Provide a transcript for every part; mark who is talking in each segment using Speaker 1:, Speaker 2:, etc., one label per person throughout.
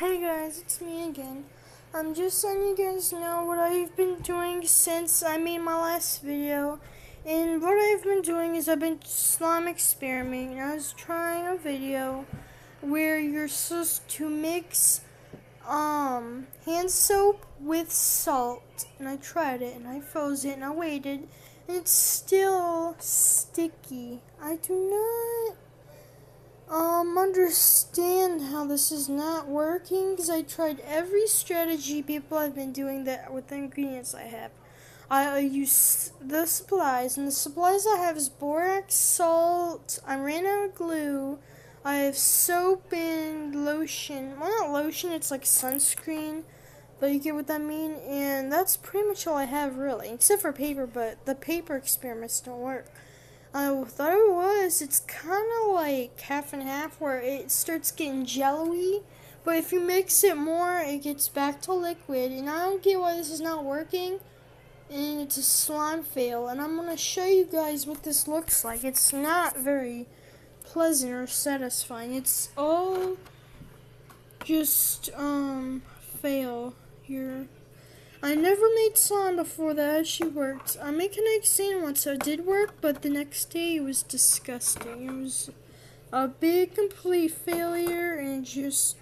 Speaker 1: Hey guys, it's me again. I'm just letting you guys know what I've been doing since I made my last video. And what I've been doing is I've been slime experimenting. I was trying a video where you're supposed to mix hand soap with salt. And I tried it and I froze it and I waited and it's still sticky. I do not understand how this is not working because I tried every strategy people have been doing that with the ingredients I have. I use the supplies, and the supplies I have is borax, salt, I ran out of glue, I have soap and lotion. Well, not lotion, it's like sunscreen, but you get what I mean, and that's pretty much all I have really, except for paper, but the paper experiments don't work. I thought it was. It's kind of like half and half where it starts getting jello-y. But if you mix it more, it gets back to liquid. And I don't get why this is not working. And it's a slime fail. And I'm going to show you guys what this looks like. It's not very pleasant or satisfying. It's all just, fail here. I never made slime before that actually worked. I made kinetic sand once, so it did work, but the next day it was disgusting. It was a big, complete failure, and it just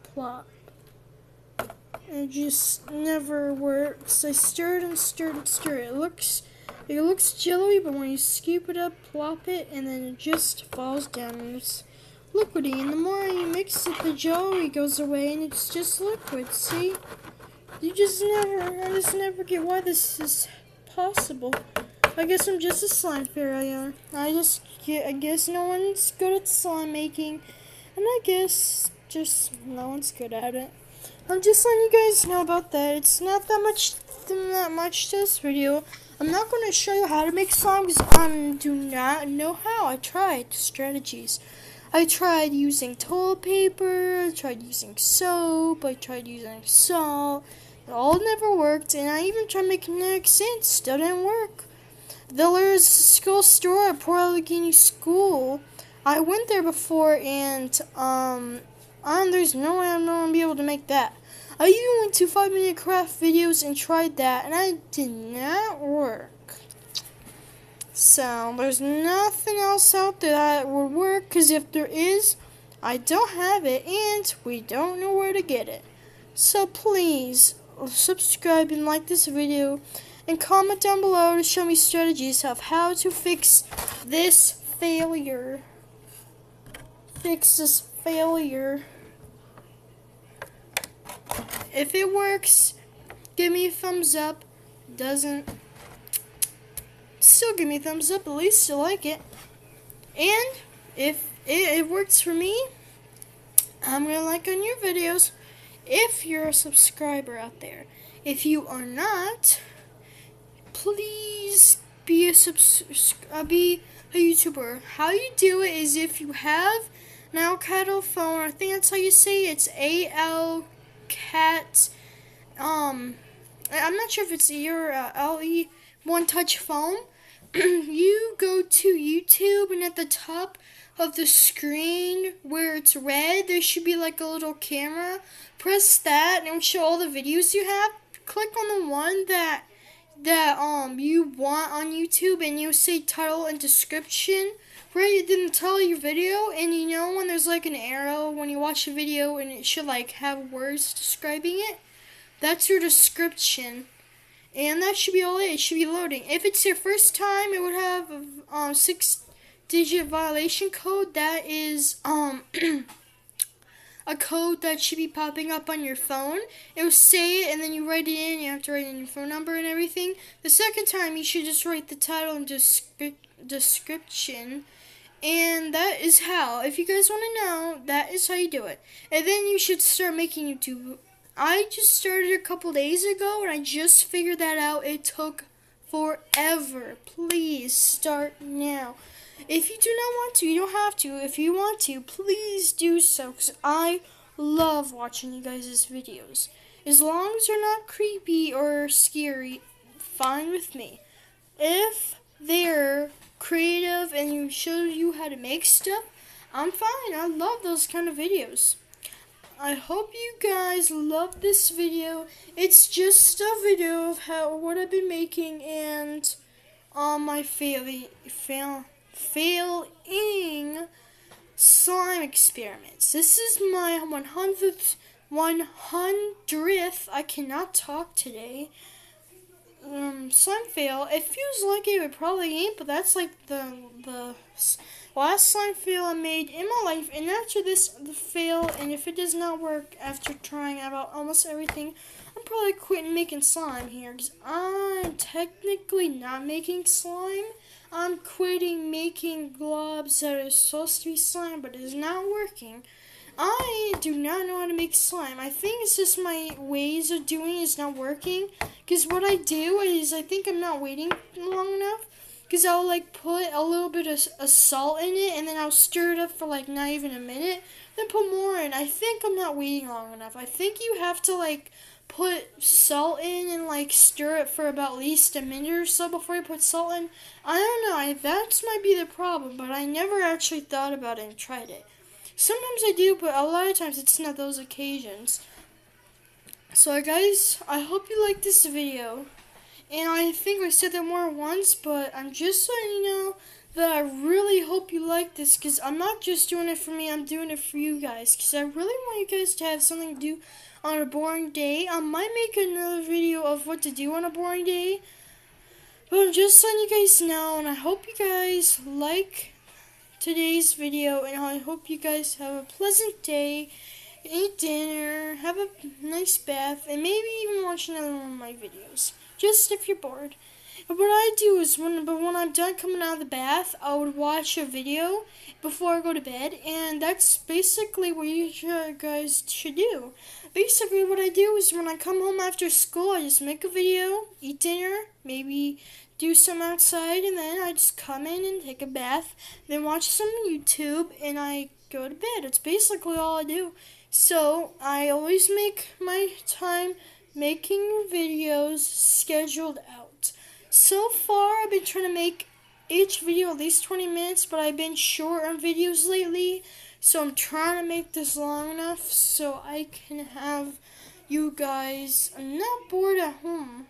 Speaker 1: plop. It just never works. I stirred and stirred and stirred. It looks jelly, but when you scoop it up, plop it, and then it just falls down, and it's liquidy. And the more you mix it, the jelly goes away, and it's just liquid. See? I just never get why this is possible. I guess I'm just a slime failure. I guess no one's good at slime making, and I guess just no one's good at it. I'm just letting you guys know about that. It's not that much to this video. I'm not going to show you how to make slime because I do not know how. I tried strategies. I tried using toilet paper, I tried using soap, I tried using salt. It all never worked, and I even tried making kinetic sand. Still didn't work. There's a school store at Port Allegheny School. I went there before, and there's no way I'm going to be able to make that. I even went to 5-minute craft videos and tried that, and I did not work. So there's nothing else out there that would work, because if there is, I don't have it, and we don't know where to get it. So please subscribe and like this video, and comment down below to show me strategies of how to fix this failure. If it works, give me a thumbs up. Doesn't, still give me a thumbs up. At least you like it. And if it works for me, I'm gonna like on your videos. If you're a subscriber out there. If you are not, please be a YouTuber. How you do it is if you have an Alcatel phone, I think that's how you say it. It's ALCAT. I'm not sure if it's your LE One Touch phone. You go to YouTube, and at the top of the screen where it's red, there should be like a little camera. Press that, and it will show all the videos you have. Click on the one that you want on YouTube, and you'll say title and description right in the title of your video. And you know when there's like an arrow when you watch a video, and it should like have words describing it. That's your description. And that should be all it should be loading. If it's your first time, it would have a 6-digit violation code. That is a code that should be popping up on your phone. It will say it, and then you write it in. You have to write in your phone number and everything. The second time, you should just write the title and description. And that is how. If you guys want to know, that is how you do it. And then you should start making YouTube. I just started a couple days ago, and I just figured that out. It took forever. Please start now. If you do not want to, you don't have to. If you want to, please do so, because I love watching you guys' videos. As long as they're not creepy or scary, fine with me. If they're creative and you show you how to make stuff, I'm fine. I love those kind of videos. I hope you guys love this video. It's just a video of what I've been making and my failing slime experiments. This is my 100th. I cannot talk today. Slime fail. It feels like it would probably ain't, but that's like the last slime fail I made in my life. And after this fail, and if it does not work after trying about almost everything, I'm probably quitting making slime here, because I'm technically not making slime. I'm quitting making globs that are supposed to be slime, but it is not working. I do not know how to make slime. I think it's just my ways of doing it is not working. Because what I do is I think I'm not waiting long enough. Because I'll like put a little bit of salt in it and then I'll stir it up for like not even a minute. Then put more in. I think I'm not waiting long enough. I think you have to like put salt in and like stir it for about at least a minute or so before you put salt in. I don't know. That might be the problem. But I never actually thought about it and tried it. Sometimes I do, but a lot of times it's not those occasions. So guys, I hope you like this video. And I think I said that more once, but I'm just letting you know that I really hope you like this, because I'm not just doing it for me, I'm doing it for you guys. Because I really want you guys to have something to do on a boring day. I might make another video of what to do on a boring day. But I'm just letting you guys know, and I hope you guys like today's video, and I hope you guys have a pleasant day, eat dinner, have a nice bath, and maybe even watch another one of my videos, just if you're bored. But what I do is when I'm done coming out of the bath, I would watch a video before I go to bed, and that's basically what you guys should do. Basically what I do is when I come home after school, I just make a video, eat dinner, maybe do some outside, and then I just come in and take a bath, then watch some YouTube, and I go to bed. It's basically all I do. So I always make my time making videos scheduled out. So far, I've been trying to make each video at least 20 minutes, but I've been short on videos lately, so I'm trying to make this long enough so I can have you guys not bored at home.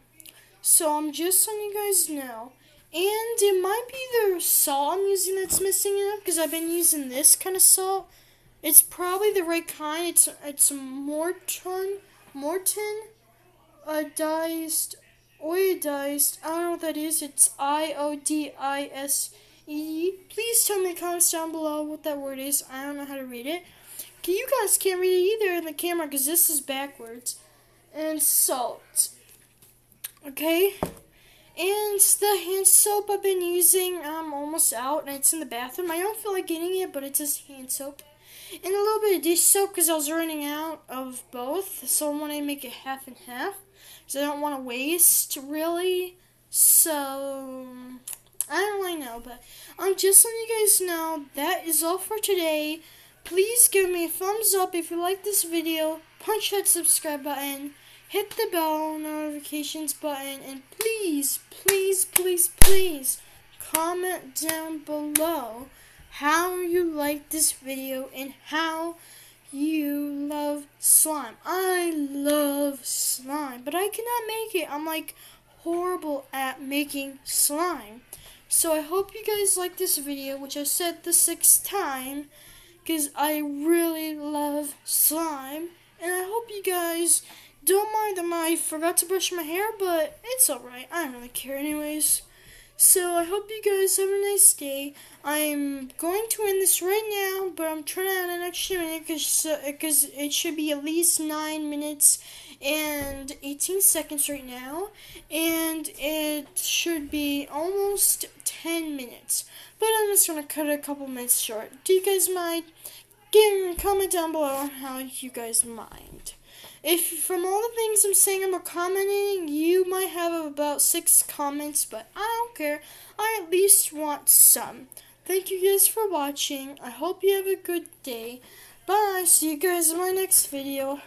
Speaker 1: So I'm just letting you guys know. And it might be the salt I'm using that's missing it up, because I've been using this kind of salt. It's probably the right kind. It's Morton iodized. I don't know what that is. It's IODISE. Please tell me in the comments down below what that word is. I don't know how to read it. You guys can't read it either in the camera because this is backwards. And salt. Okay, and the hand soap I've been using, I'm almost out, and it's in the bathroom. I don't feel like getting it, but it's just hand soap. And a little bit of dish soap because I was running out of both, so I want to make it half and half, because I don't want to waste, really. So, I don't really know, but I'm just letting you guys know that is all for today. Please give me a thumbs up if you like this video, punch that subscribe button, hit the bell notifications button, and please, please, please, please comment down below how you like this video and how you love slime. I love slime, but I cannot make it. I'm like horrible at making slime. So I hope you guys like this video, which I said the 6th time, because I really love slime. And I hope you guys don't mind that I forgot to brush my hair, but it's alright. I don't really care anyways. So I hope you guys have a nice day. I'm going to end this right now, but I'm trying to add an extra minute because it should be at least 9 minutes and 18 seconds right now. And it should be almost 10 minutes. But I'm just going to cut it a couple minutes short. Do you guys mind? Comment down below how you guys mind. If from all the things I'm saying about commenting, you might have about 6 comments, but I don't care. I at least want some. Thank you guys for watching. I hope you have a good day. Bye. See you guys in my next video.